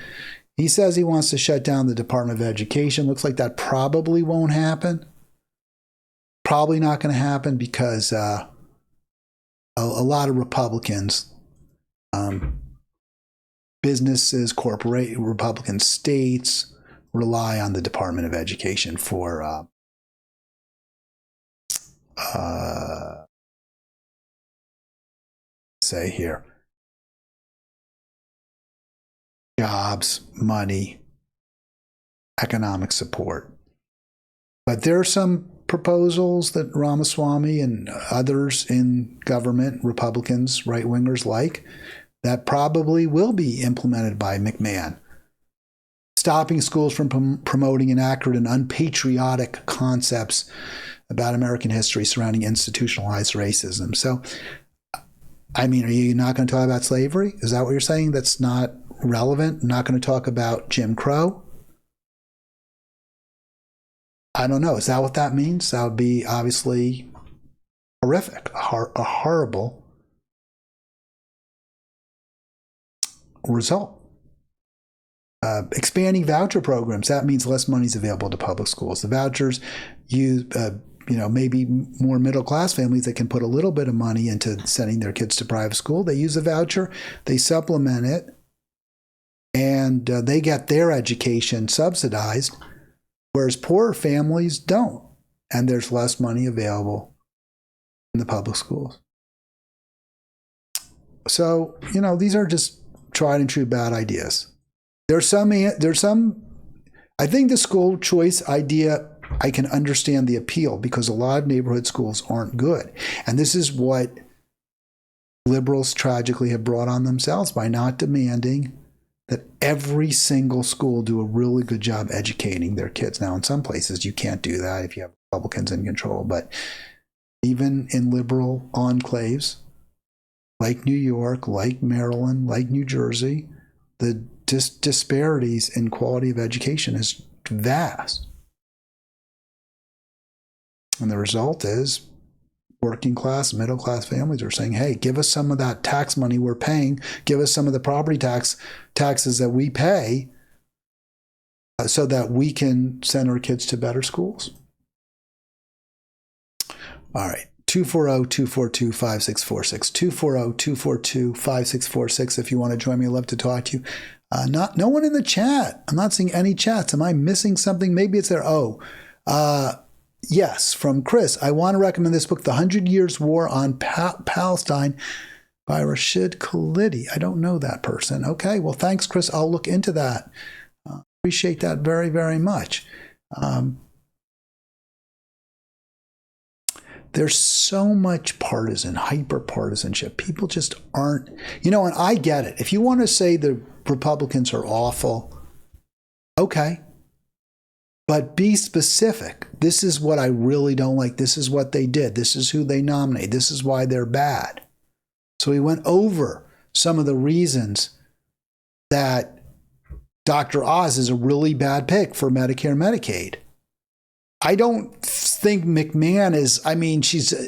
he says he wants to shut down the Department of Education. Looks like that probably won't happen. Probably not going to happen because a lot of Republicans, businesses, Republican states rely on the Department of Education for say here, jobs, money, economic support. But there are some proposals that Ramaswamy and others in government, Republicans, right-wingers like, that probably will be implemented by McMahon. Stopping schools from promoting inaccurate and unpatriotic concepts about American history surrounding institutionalized racism. So, I mean, are you not going to talk about slavery? Is that what you're saying? That's not relevant? Not going to talk about Jim Crow? I don't know. Is that what that means? That would be obviously horrific, a horrible result. Expanding voucher programs, that means less money is available to public schools. The vouchers use, maybe more middle-class families that can put a little bit of money into sending their kids to private school. They use a voucher, they supplement it, and they get their education subsidized, whereas poorer families don't, and there's less money available in the public schools. So, these are just tried and true bad ideas. There's some, I think the school choice idea, I can understand the appeal because a lot of neighborhood schools aren't good. And this is what liberals tragically have brought on themselves by not demanding that every single school do a really good job educating their kids. Now, in some places, you can't do that if you have Republicans in control. But even in liberal enclaves, like New York, like Maryland, like New Jersey, the disparities in quality of education is vast. And the result is working class, middle class families are saying, hey, give us some of that tax money we're paying, give us some of the property taxes that we pay so that we can send our kids to better schools. All right. 240-242-5646. 240-242-5646. If you want to join me, I'd love to talk to you. No one in the chat. I'm not seeing any chats. Am I missing something? Maybe it's there. Yes, from Chris. I want to recommend this book, The 100 Years' War on Palestine by Rashid Khalidi. I don't know that person. Okay, well, thanks, Chris. I'll look into that. Appreciate that very, very much. There's so much hyper-partisanship. People just aren't, and I get it. If you want to say the Republicans are awful, okay. But be specific. This is what I really don't like. This is what they did. This is who they nominate. This is why they're bad. So we went over some of the reasons that Dr. Oz is a really bad pick for Medicare and Medicaid. I don't think McMahon is,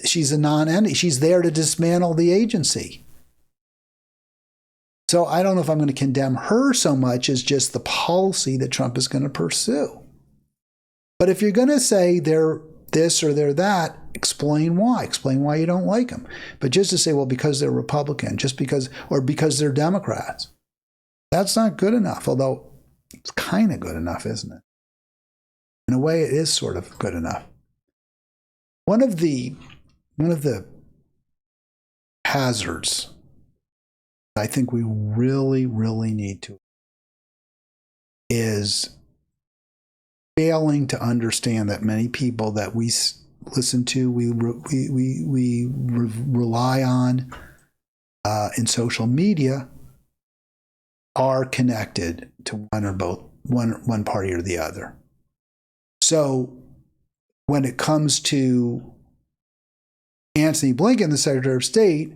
she's a non-entity. She's there to dismantle the agency. So I don't know if I'm going to condemn her so much as just the policy that Trump is going to pursue. But if you're going to say they're this or they're that, explain why. Explain why you don't like them. But just to say, well, because they're Republican, or because they're Democrats, that's not good enough. Although it's kind of good enough, isn't it? In a way, it is sort of good enough. One of the hazards I think we really, really need to is failing to understand that many people that we listen to, we rely on in social media are connected to one or both, one party or the other. So when it comes to Antony Blinken, the Secretary of State,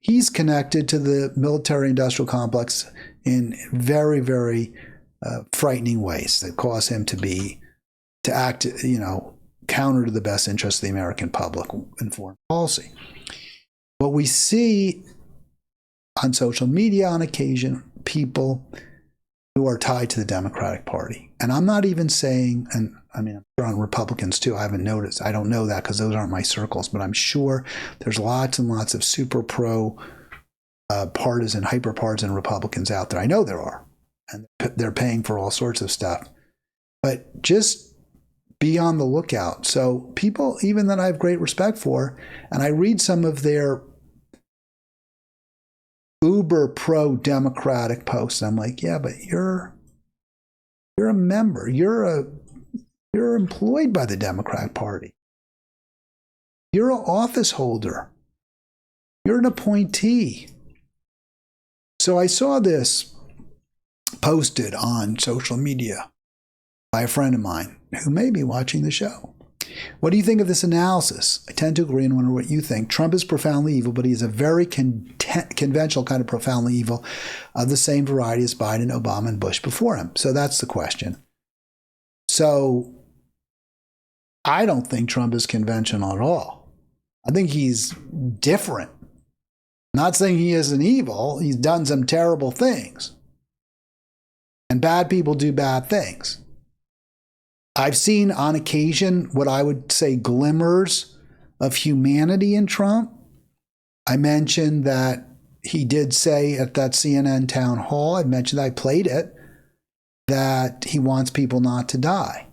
he's connected to the military-industrial complex in very, very frightening ways that cause him to act, counter to the best interests of the American public in foreign policy. What we see on social media on occasion, people who are tied to the Democratic Party. And I'm not even saying, and I'm sure on Republicans too, I haven't noticed. I don't know that because those aren't my circles, but I'm sure there's lots and lots of super pro partisan, hyper-partisan Republicans out there. I know there are. And they're paying for all sorts of stuff. But just be on the lookout. So people, even that I have great respect for, and I read some of their uber pro-democratic posts. I'm like, yeah, but you're a member. You're employed by the Democrat Party. You're an office holder. You're an appointee. So I saw this posted on social media by a friend of mine who may be watching the show. What do you think of this analysis? I tend to agree and wonder what you think. Trump is profoundly evil, but he is a very conventional kind of profoundly evil of the same variety as Biden, Obama, and Bush before him. So that's the question. So I don't think Trump is conventional at all. I think he's different. Not saying he isn't evil. He's done some terrible things. And bad people do bad things. I've seen on occasion what I would say glimmers of humanity in Trump. I mentioned that he did say at that CNN town hall, I mentioned I played it, that he wants people not to die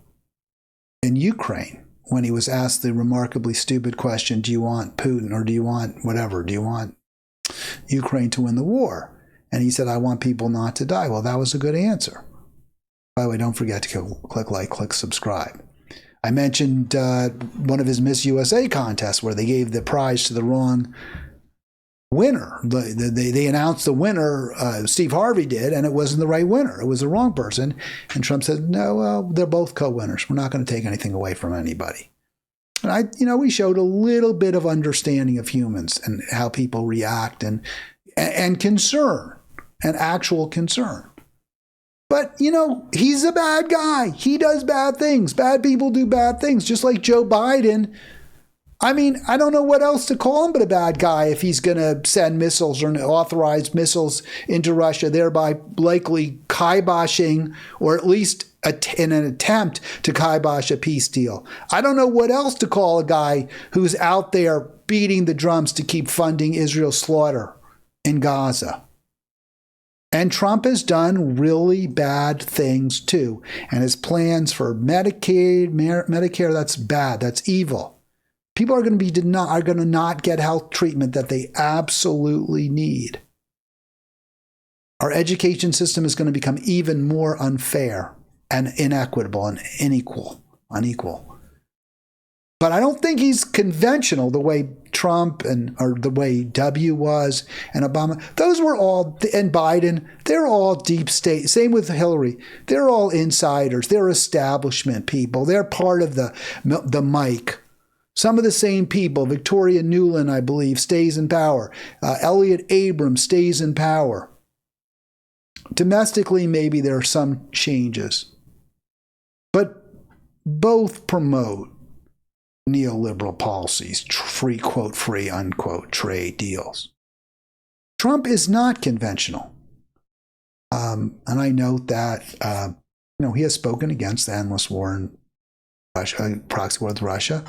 in Ukraine when he was asked the remarkably stupid question, do you want Putin or do you want whatever? Do you want Ukraine to win the war? And he said, I want people not to die. Well, that was a good answer. By the way, don't forget to click like, click subscribe. I mentioned one of his Miss USA contests where they gave the prize to the wrong winner. They announced the winner, Steve Harvey did, and it wasn't the right winner. It was the wrong person. And Trump said, no, well, they're both co-winners. We're not going to take anything away from anybody. And we showed a little bit of understanding of humans and how people react and concern, and actual concern. But, he's a bad guy. He does bad things. Bad people do bad things, just like Joe Biden. I mean, I don't know what else to call him but a bad guy if he's going to send missiles or authorize missiles into Russia, thereby likely kiboshing, or at least in an attempt to kibosh a peace deal. I don't know what else to call a guy who's out there beating the drums to keep funding Israel's slaughter in Gaza. And Trump has done really bad things too. And his plans for Medicare, that's bad. That's evil. People are going to not get health treatment that they absolutely need. Our education system is going to become even more unfair and inequitable and unequal. But I don't think he's conventional the way Trump or the way W was and Obama. Those were all, and Biden, they're all deep state. Same with Hillary. They're all insiders. They're establishment people. They're part of the mic. Some of the same people. Victoria Nuland, I believe, stays in power. Elliott Abrams stays in power. Domestically, maybe there are some changes. But both promote neoliberal policies, free, quote, free, unquote, trade deals. Trump is not conventional. And I note that, he has spoken against the endless war in Russia, proxy war with Russia.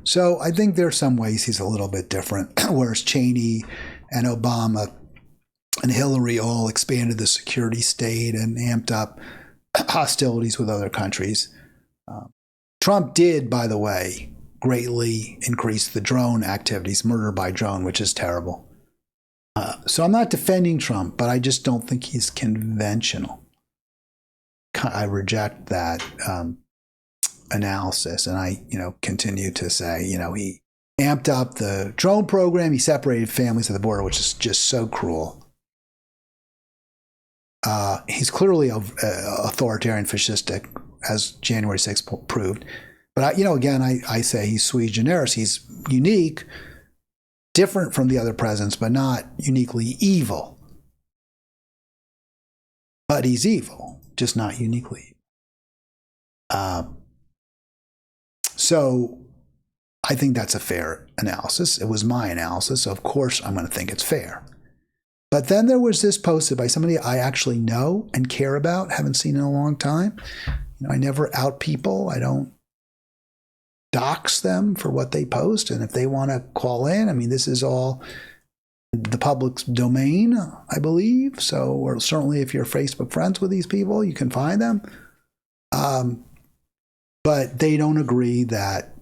So I think there are some ways he's a little bit different, whereas Cheney and Obama and Hillary all expanded the security state and amped up hostilities with other countries. Trump did, by the way, greatly increase the drone activities, murder by drone, which is terrible. So I'm not defending Trump, but I just don't think he's conventional. I reject that analysis, and I, continue to say, he amped up the drone program. He separated families at the border, which is just so cruel. He's clearly authoritarian, fascistic, as January 6th proved. But, I say he's sui generis. He's unique, different from the other presidents, but not uniquely evil. But he's evil, just not uniquely evil. So I think that's a fair analysis. It was my analysis, so of course I'm going to think it's fair. But then there was this posted by somebody I actually know and care about, haven't seen in a long time. I never out people. I don't dox them for what they post. And if they want to call in, this is all the public's domain, I believe. So, or certainly if you're Facebook friends with these people, you can find them. But they don't agree that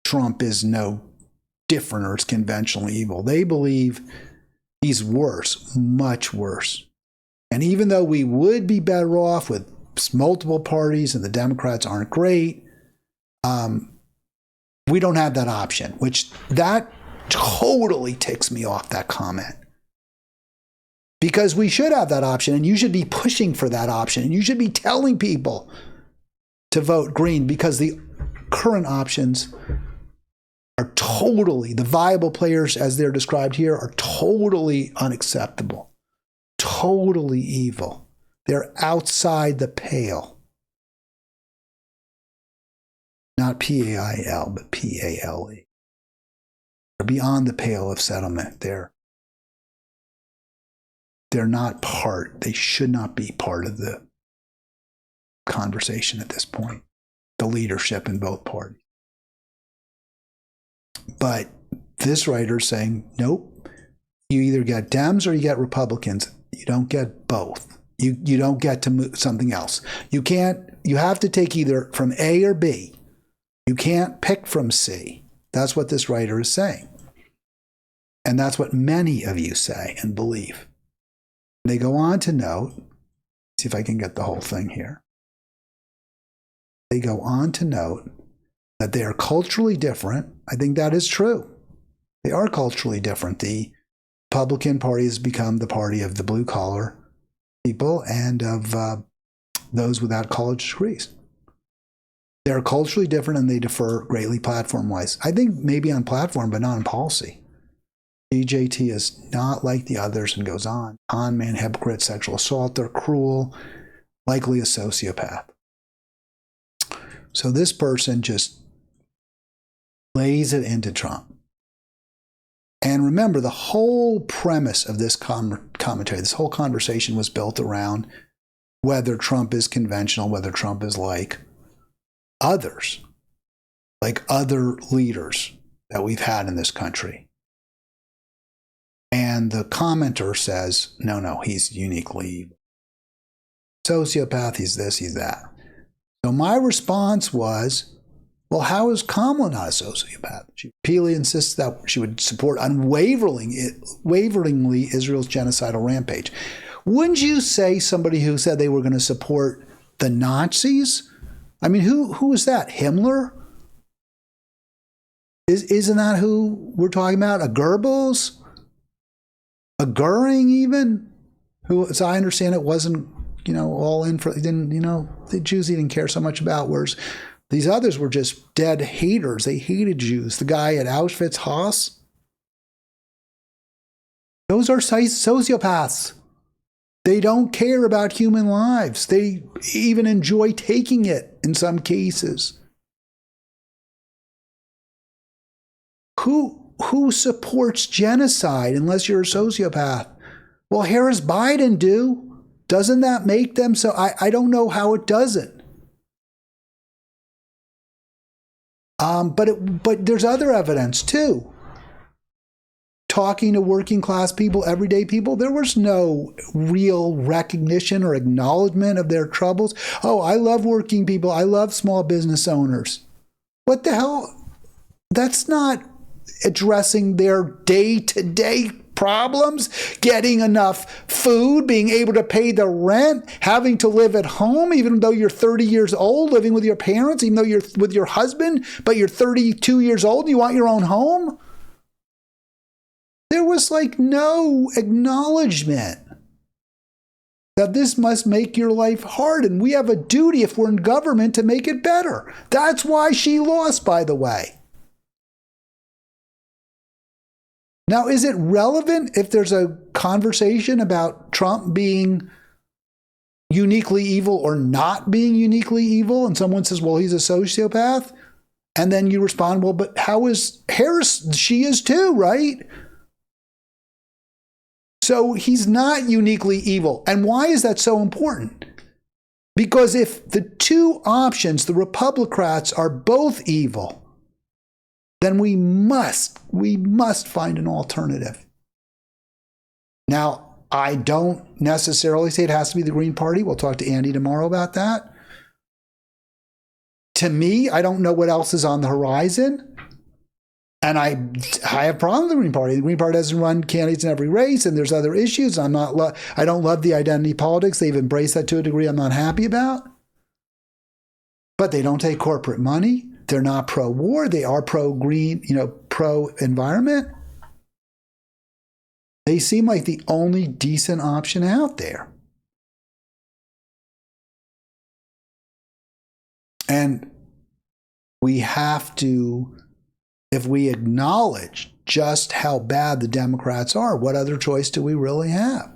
Trump is no different or it's conventionally evil. They believe he's worse, much worse. And even though we would be better off with multiple parties and the Democrats aren't great, we don't have that option, which that totally ticks me off, that comment. Because we should have that option, and you should be pushing for that option, and you should be telling people to vote green, because the current options are totally, the viable players as they're described here are totally unacceptable, totally evil. They're outside the pale. Not P-A-I-L, but P-A-L-E. They're beyond the pale of settlement. They're not part, they should not be part of the conversation at this point, the leadership in both parties. But this writer's saying, nope, you either get Dems or you get Republicans. You don't get both. You don't get to move something else. You have to take either from A or B. You can't pick from C. That's what this writer is saying. And that's what many of you say and believe. They go on to note, see if I can get the whole thing here. They go on to note that they are culturally different. I think that is true. They are culturally different. The Republican Party has become the party of the blue-collar people and of those without college degrees. They're culturally different and they differ greatly platform-wise. I think maybe on platform, but not on policy. DJT is not like the others and goes on. Con man, hypocrite, sexual assault, they're cruel, likely a sociopath. So this person just lays it into Trump. And remember, the whole premise of this commentary, this whole conversation was built around whether Trump is conventional, whether Trump is like others, like other leaders that we've had in this country. And the commenter says, no, he's uniquely evil. Sociopath, he's this, he's that. So my response was, well, how is Kamala not a sociopath? She repeatedly insists that she would support unwaveringly Israel's genocidal rampage. Wouldn't you say somebody who said they were going to support the Nazis? I mean, who is that? Himmler? Isn't that who we're talking about? A Goebbels? A Goering even? Who, as I understand it, wasn't, all in for, didn't, the Jews he didn't care so much about, whereas these others were just dead haters. They hated Jews. The guy at Auschwitz, Haas. Those are sociopaths. They don't care about human lives. They even enjoy taking it in some cases. Who supports genocide unless you're a sociopath? Well, Harris Biden do. Doesn't that make them so? I don't know how it doesn't. But there's other evidence too. Talking to working class people, everyday people, there was no real recognition or acknowledgement of their troubles. Oh, I love working people. I love small business owners. What the hell? That's not addressing their day-to-day problems, getting enough food, being able to pay the rent, having to live at home, even though you're 30 years old, living with your parents, even though you're with your husband, but you're 32 years old and you want your own home. There was no acknowledgement that this must make your life hard, and we have a duty if we're in government to make it better. That's why she lost, by the way. Now, is it relevant if there's a conversation about Trump being uniquely evil or not being uniquely evil, and someone says, well, he's a sociopath, and then you respond, well, but how is Harris? She is too, right? So he's not uniquely evil. And why is that so important? Because if the two options, the Republicrats, are both evil, then we must find an alternative. Now, I don't necessarily say it has to be the Green Party. We'll talk to Andy tomorrow about that. To me, I don't know what else is on the horizon. And I have a problem with the Green Party. The Green Party doesn't run candidates in every race, and there's other issues. I don't love the identity politics. They've embraced that to a degree I'm not happy about. But they don't take corporate money. They're not pro-war. They are pro-green, pro-environment. They seem like the only decent option out there. And we have to, if we acknowledge just how bad the Democrats are, what other choice do we really have?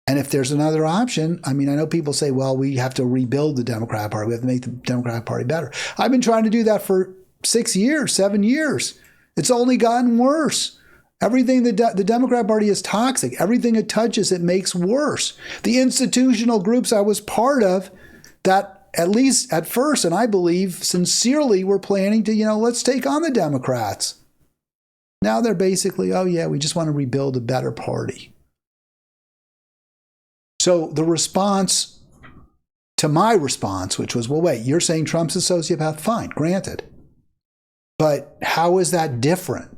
And if there's another option, I know people say, well, we have to rebuild the Democratic Party. We have to make the Democratic Party better. I've been trying to do that for 6 years, 7 years. It's only gotten worse. Everything the Democratic Party is toxic. Everything it touches, it makes worse. The institutional groups I was part of that, at least at first, and I believe sincerely, were planning to, let's take on the Democrats. Now they're basically, oh yeah, we just want to rebuild a better party. So the response to my response, which was, well, wait, you're saying Trump's a sociopath? Fine, granted. But how is that different?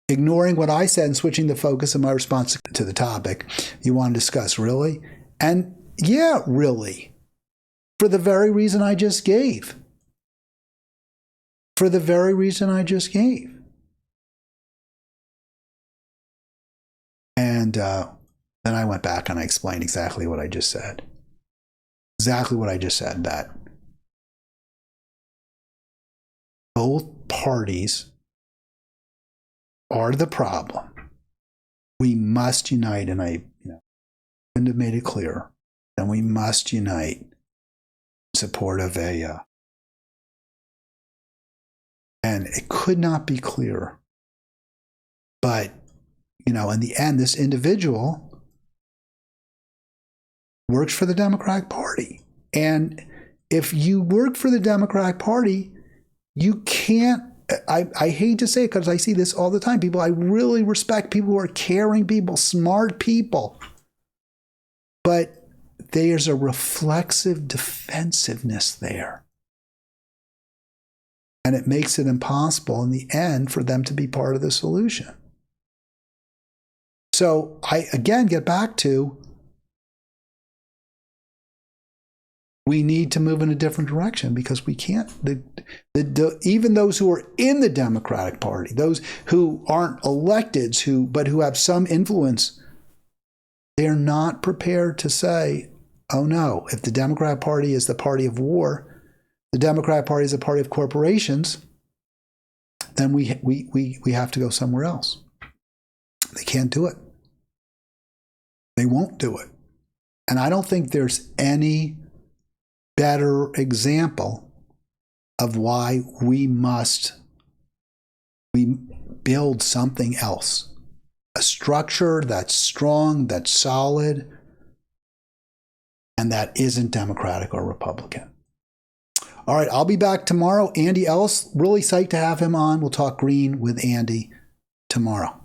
Ignoring what I said and switching the focus of my response to the topic you want to discuss, really? And yeah, really. For the very reason I just gave. For the very reason I just gave. And then I went back and I explained exactly what I just said. Exactly what I just said, that both parties are the problem. We must unite, and I couldn't have made it clearer. And we must unite in support of and it could not be clearer. But, in the end, this individual works for the Democratic Party. And if you work for the Democratic Party, you can't, I hate to say it because I see this all the time. People I really respect, people who are caring people, smart people. But there's a reflexive defensiveness there. And it makes it impossible in the end for them to be part of the solution. So I, again, get back to, we need to move in a different direction because we can't. Even those who are in the Democratic Party, those who aren't electeds, but who have some influence, they're not prepared to say, oh no, if the Democratic Party is the party of war, the Democratic Party is a party of corporations, then we have to go somewhere else. They can't do it. They won't do it. And I don't think there's any better example of why we build something else. A structure that's strong, that's solid, and that isn't Democratic or Republican. All right, I'll be back tomorrow. Andy Ellis, really psyched to have him on. We'll talk green with Andy tomorrow.